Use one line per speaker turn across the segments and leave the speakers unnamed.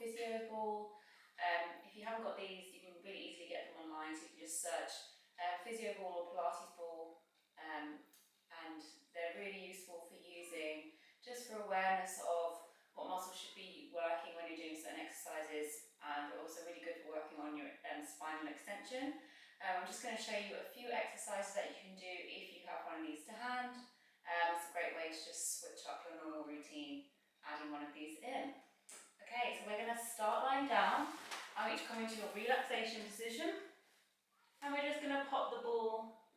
physio ball. If you haven't got these, you can really easily get them online, so you can just search physio ball or Pilates ball, and they're really useful for using just for awareness of what muscles should be working when you're doing certain exercises, and they're also really good for working on your spinal extension. I'm just going to show you a few exercises that you can do if you have one of these to hand. It's a great way to just switch up your normal routine, adding one of these in. Okay, so we're going to start lying down. I want you to come into your relaxation position, and we're just going to pop the ball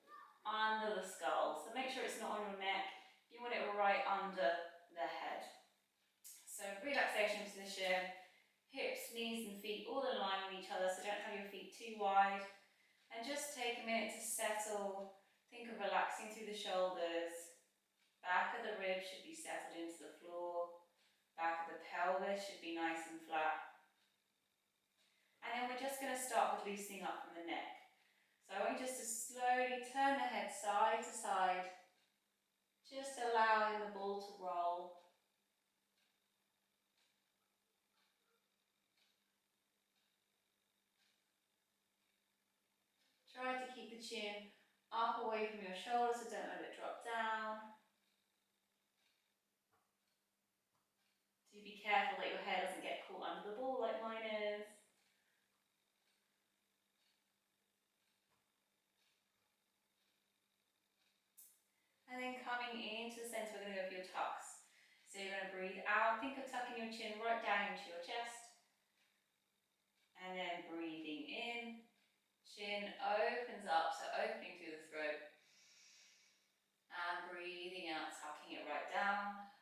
under the skull. So make sure it's not on your neck, you want it right under the head. So relaxation position, hips, knees and feet all in line with each other, so don't have your feet too wide. And just take a minute to settle. Think of relaxing through the shoulders. Back of the ribs should be settled into the floor. Back of the pelvis should be nice and flat. And then we're just going to start with loosening up from the neck. So I want you just to slowly turn the head side to side, just allowing the ball to roll. Try to keep the chin up away from your shoulders, so don't let it drop down. Do be careful that your hair doesn't get caught under the ball like mine is. And then coming into the centre, we're going to go for your tucks. So you're going to breathe out, think of tucking your chin right down into your chest. And then breathing in, chin opens up, so opening through the throat. And breathing out, tucking it right down.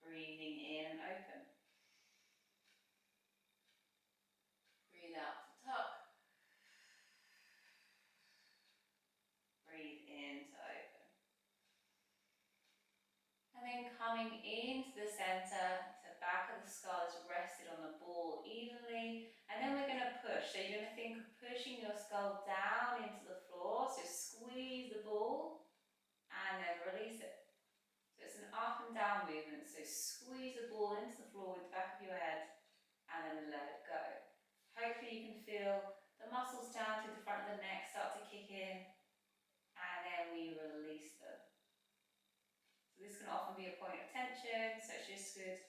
Breathing in and open. Breathe out to tuck. Breathe in to open. And then coming into the centre, so back of the skull is rested on the ball evenly. And then we're going to push. So you're going to think of pushing your skull down into the floor. So squeeze the ball and then release it. So it's an up and down movement. So squeeze the ball into the floor with the back of your head and then let it go. Hopefully you can feel the muscles down to the front of the neck start to kick in, and then we release them. So this can often be a point of tension, so it's just good.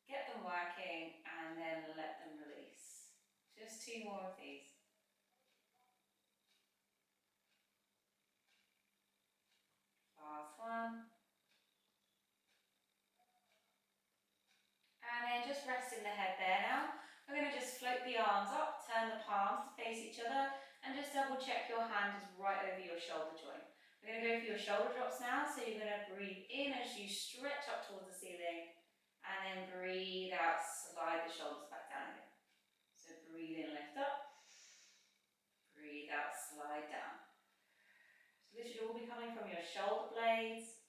Get them working and then let them release. Just 2 more of these. Last one. And then just resting the head there now. We're going to just float the arms up, turn the palms to face each other, and just double check your hand is right over your shoulder joint. We're going to go for your shoulder drops now, so you're going to breathe in as you stretch up towards the ceiling, and then breathe out, slide the shoulders back down again. So breathe in, lift up, breathe out, slide down. So this should all be coming from your shoulder blades.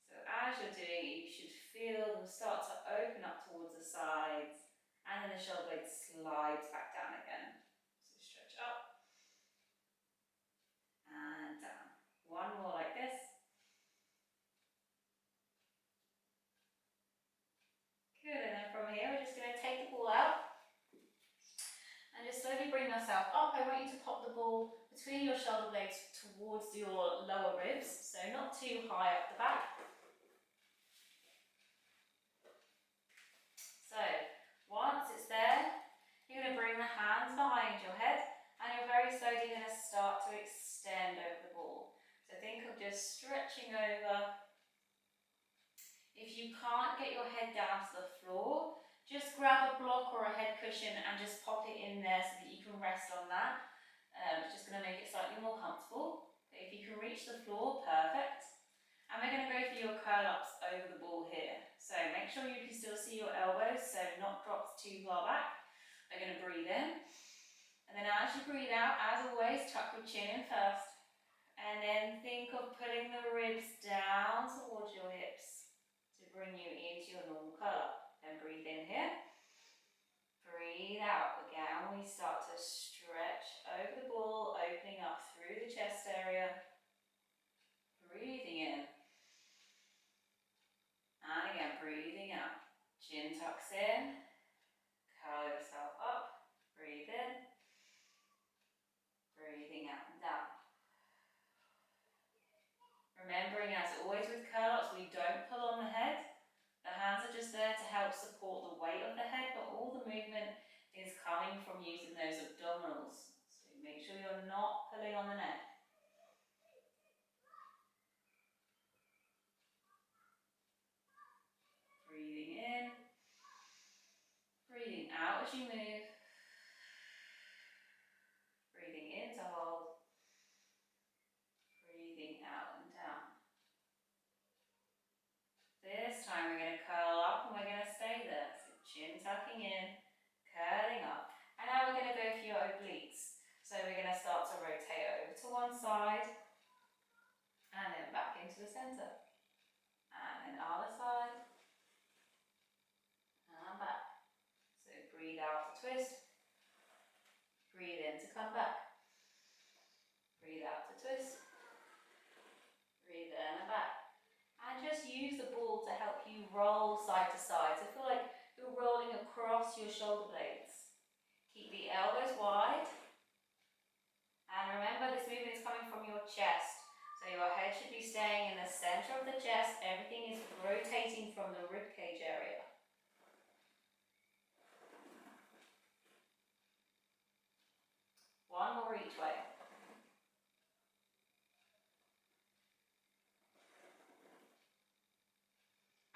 So as you're doing it, you should feel them start to open up towards the sides, and then the shoulder blade slides back down again. So stretch up and down. One more like this. Good, and then from here we're just going to take the ball out and just slowly bring yourself up. I want you to pop the ball between your shoulder blades towards your lower ribs, so not too high up the back. So once it's there, you're going to bring the hands behind your head, and you're very slowly going to start to extend over the ball. So think of just stretching over. If you can't get your head down to the floor, just grab a block or a head cushion and just pop it in there so that you can rest on that. It's just going to make it slightly more comfortable. But if you can reach the floor, perfect. And we're going to go for your curl-ups over the ball here. So make sure you can still see your elbows, so not dropped too far back. We're going to breathe in. And then as you breathe out, as always, tuck your chin in first. And then think of putting the ribs down towards your hips to bring you into your normal curl-up. Then breathe in here. Breathe out. Again, we start to stretch over the ball, opening up through the chest area. Breathing in. And again, breathing coming from using those abdominals. So make sure you're not pulling on the neck. Breathing in, breathing out as you move. Breathing in to hold, breathing out and down. This time we're going to curl up and we're going to stay there. So chin tucking in, curling up. And now we're going to go for your obliques. So we're going to start to rotate over to one side and then back into the centre. And then other side and back. So breathe out to twist. Breathe in to come back. Breathe out to twist. Breathe in and back. And just use the ball to help you roll side to side. So feel like you're rolling across your shoulder blades. Keep the elbows wide. And remember, this movement is coming from your chest. So your head should be staying in the center of the chest. Everything is rotating from the rib cage area. One more each way.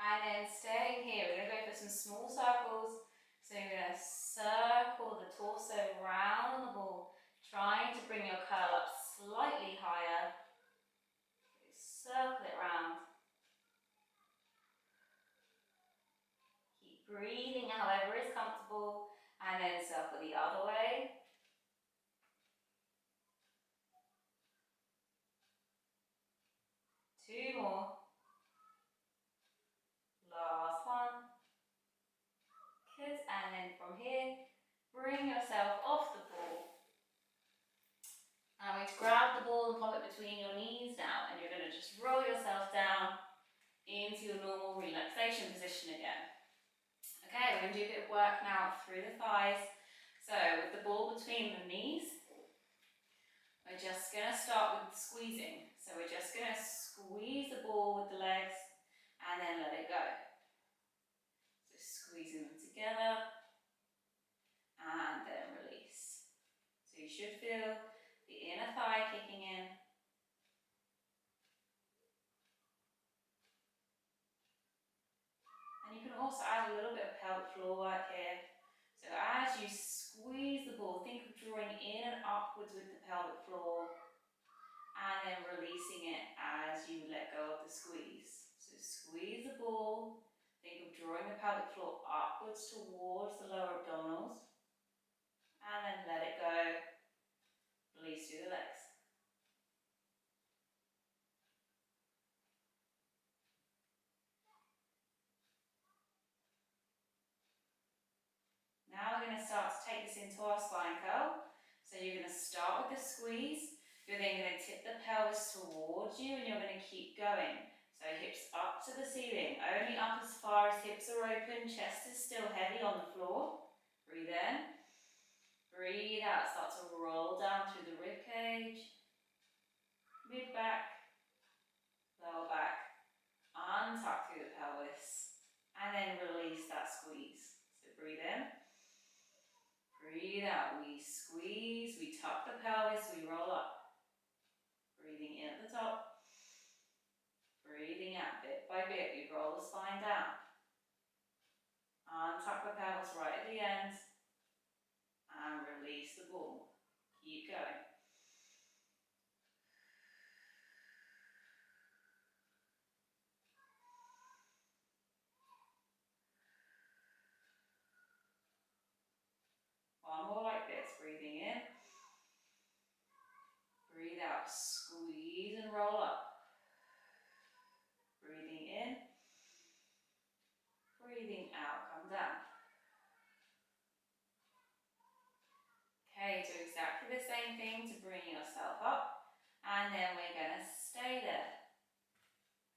And then staying here, we're going to go for some small circles. So you're going to circle the torso round the ball, trying to bring your curl up slightly higher. Circle it round. Keep breathing however is comfortable, and then circle the other way. Two more. Last one. Good, and then from here, bring yourself off the ball. I'm going to grab the ball and pop it between your knees now, and you're going to just roll yourself down into your normal relaxation position again. Okay, we're going to do a bit of work now through the thighs. So with the ball between the knees, we're just going to start with squeezing. So we're just going to squeeze the ball with the legs and then let it go. So squeezing them together and then release. So you should feel the inner thigh kicking in. And you can also add a little bit of pelvic floor work here. So as you squeeze the ball, think of drawing in and upwards with the pelvic floor and then releasing it as you let go of the squeeze. So squeeze the ball, think of drawing the pelvic floor upwards towards the lower abdominals and then let it go, release through the legs. Now we're going to start to take this into our spine curl. So you're going to start with the squeeze. You're then going to tip the pelvis towards you and you're going to keep going. So hips up to the ceiling, only up as far as hips are open, chest is still heavy on the floor. Breathe in. Breathe out, start to roll down through the rib cage. Mid back, lower back, untuck through the pelvis. And then release that squeeze. So breathe in. Breathe out, we squeeze, we tuck the pelvis, we roll up. Breathing in at the top. Breathing out bit by bit, we roll the spine down. Untuck the pelvis right at the end. And release the ball. Keep going. One more like this, breathing in. Breathe out, squeeze and roll up. Breathing in. Breathing out, come down. Okay, do exactly the same thing to bring yourself up. And then we're going to stay there.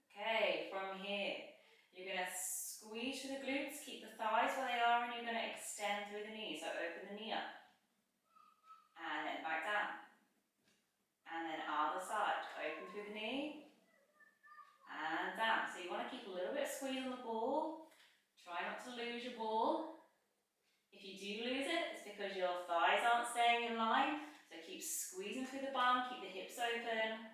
Okay, from here, you're going to squeeze through the glutes, keep the thighs where they are, and you're going to extend through the knees. So open the knee up. And then back down. And then other side. Open through the knee. And down. So you want to keep a little bit of squeeze on the ball. Try not to lose your ball. If If you do lose it, it's because your thighs aren't staying in line. So keep squeezing through the bum, keep the hips open.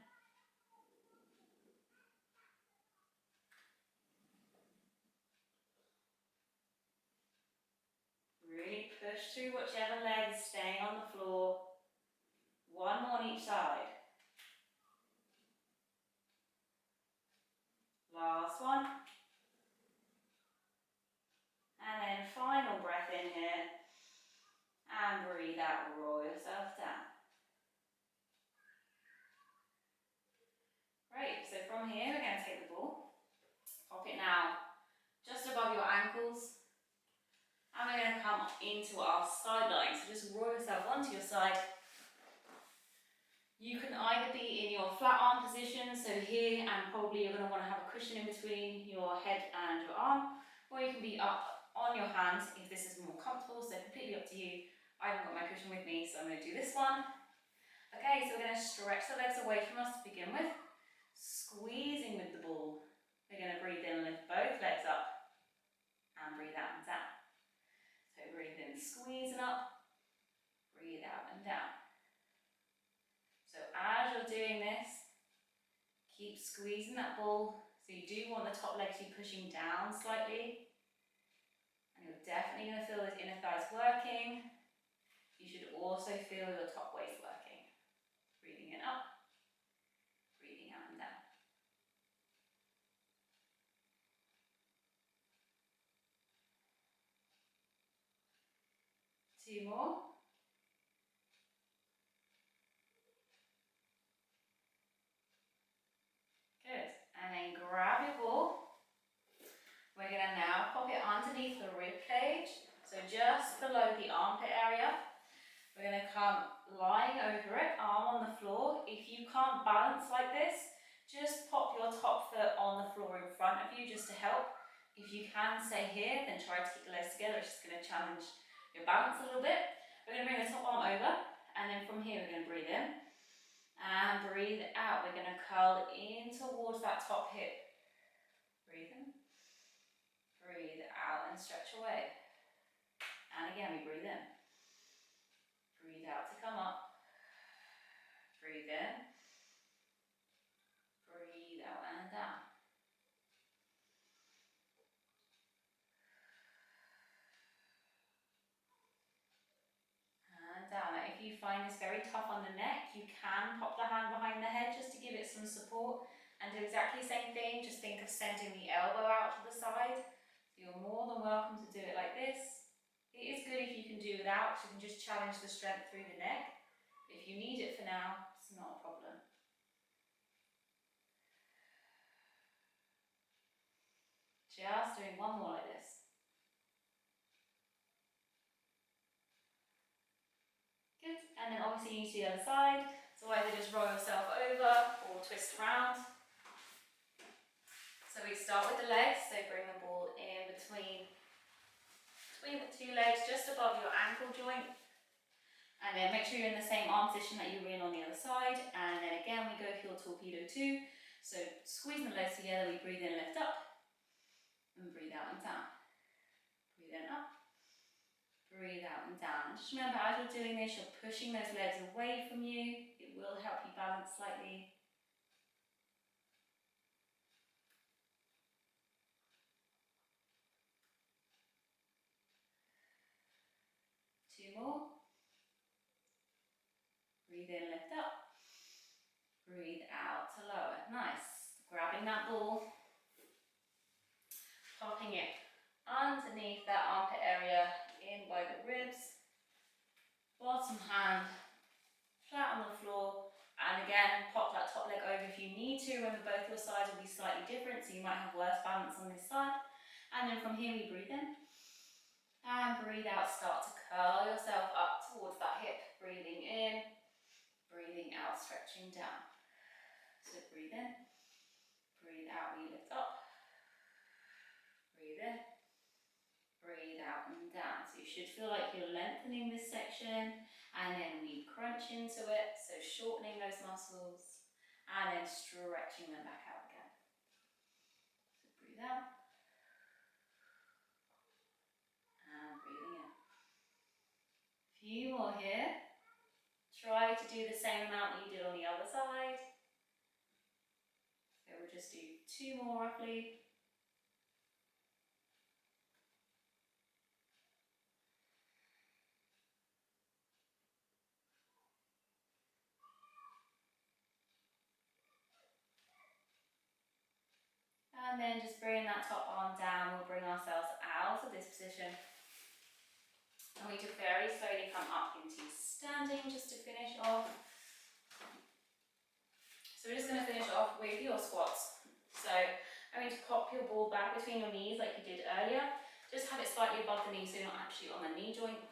Really push through whichever leg is staying on the floor. One more on each side. Last one. And then final breath in here. And breathe out, roll yourself down. Great, so from here we're going to take the ball, pop it now just above your ankles, and we're going to come into our side line. So just roll yourself onto your side. You can either be in your flat arm position, so here, and probably you're going to want to have a cushion in between your head and your arm, or you can be up on your hands if this is more comfortable, so completely up to you. I haven't got my cushion with me, so I'm going to do this one. Okay, so we're going to stretch the legs away from us to begin with, squeezing with the ball. We're going to breathe in, lift both legs up, and breathe out and down. So breathe in, squeeze and up, breathe out and down. So as you're doing this, keep squeezing that ball. So you do want the top leg to be pushing down slightly. And you're definitely going to feel those inner thighs working. You should also feel your top waist working. Breathing in up, breathing out and down. Two more. Good. And then grab your ball. We're going to now pop it underneath the rib cage, so just below the armpit area. We're going to come lying over it, arm on the floor. If you can't balance like this, just pop your top foot on the floor in front of you just to help. If you can stay here, then try to keep the legs together. It's just going to challenge your balance a little bit. We're going to bring the top arm over, and then from here we're going to breathe in and breathe out. We're going to curl in towards that top hip. Breathe in, breathe out and stretch away. And again, we breathe in. Breathe out to come up. Breathe in. Breathe out and down. And down. Now, if you find this very tough on the neck, you can pop the hand behind the head just to give it some support and do exactly the same thing. Just think of sending the elbow out to the side. So you're more than welcome to do it like this. It is good if you can do without, so you can just challenge the strength through the neck. But if you need it for now, it's not a problem. Just doing one more like this. Good, and then obviously you need to the other side, so either just roll yourself over or twist around. So we start with the legs, so bring the ball in between the two legs, just above your ankle joint. And then make sure you're in the same arm position that you were in on the other side. And then again, we go for your torpedo 2. So squeezing the legs together, we breathe in, lift up, and breathe out and down. Breathe in, up, breathe out and down. And just remember, as you're doing this, you're pushing those legs away from you. It will help you balance slightly. Two more. Breathe in, lift up. Breathe out to lower. Nice. Grabbing that ball, popping it underneath that armpit area, in by the ribs. Bottom hand flat on the floor. And again, pop that top leg over if you need to. Remember, both your sides will be slightly different, so you might have worse balance on this side. And then from here, we breathe in. And breathe out, start to curl yourself up towards that hip. Breathing in, breathing out, stretching down. So breathe in, breathe out, we lift up. Breathe in, breathe out and down. So you should feel like you're lengthening this section, and then we crunch into it, so shortening those muscles, and then stretching them back out again. So breathe out, and breathing in. Few more here. Try to do the same amount that you did on the other side. So we'll just do 2 more roughly. And then just bring that top arm down. We'll bring ourselves out of this position. And we just very slowly come up into standing just to finish off. So we're just going to finish off with your squats. So I'm going to pop your ball back between your knees like you did earlier. Just have it slightly above the knee so you're not actually on the knee joint.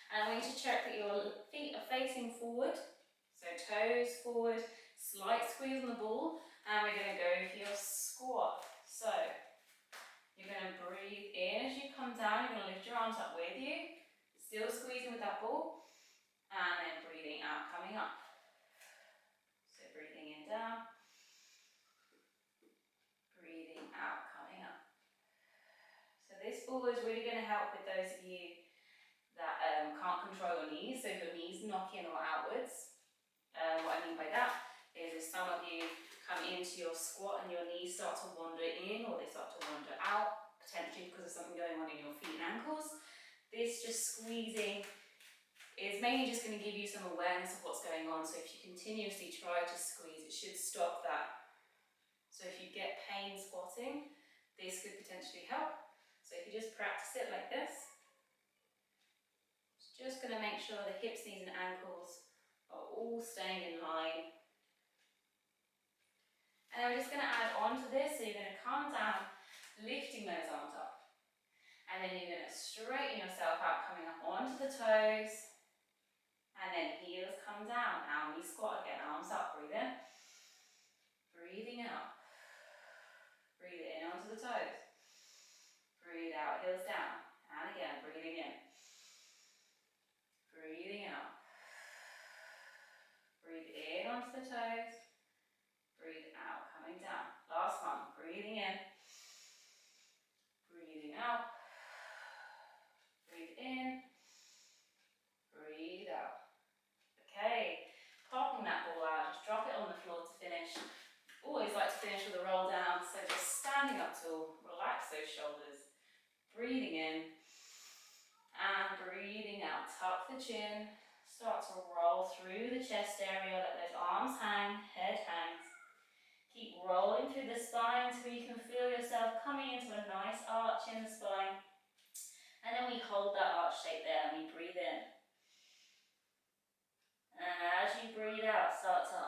And I'm going to check that your feet are facing forward. So toes forward, slight squeeze on the ball. And we're going to go for your squat. So you're going to breathe in as you come down. You're going to lift your arms up with you. Still squeezing with that ball. And then breathing out, coming up. So breathing in, down. Breathing out, coming up. So this ball is really going to help with those of you that can't control your knees. So your knees knock in or outwards. What I mean by that is if some of you come into your squat and your knees start to wander in or they start to wander out, potentially because of something going on in your feet and ankles. This just squeezing is mainly just going to give you some awareness of what's going on. So if you continuously try to squeeze, it should stop that. So if you get pain squatting, this could potentially help. So if you just practice it like this, it's just going to make sure the hips, knees and ankles are all staying in line. And then we're just going to add on to this, so you're going to come down, lifting those arms up. And then you're going to straighten yourself out, coming up onto the toes. And then heels come down. Now we squat again, arms up, breathe in. Breathing out. Breathe in onto the toes. Breathe out, heels down. And again, breathing in. Breathing out. Breathe in onto the toes. Breathe out, coming down. Last one, breathing in. Breathing out. Breathe in. Breathe out. Okay, popping that ball out, just drop it on the floor to finish. Always like to finish with a roll down, so just standing up tall, relax those shoulders. Breathing in. And breathing out, tuck the chin. Start to roll through the chest area, let those arms hang, head hangs. Keep rolling through the spine until you can feel yourself coming into a nice arch in the spine. And then we hold that arch shape there and we breathe in. And as you breathe out, start to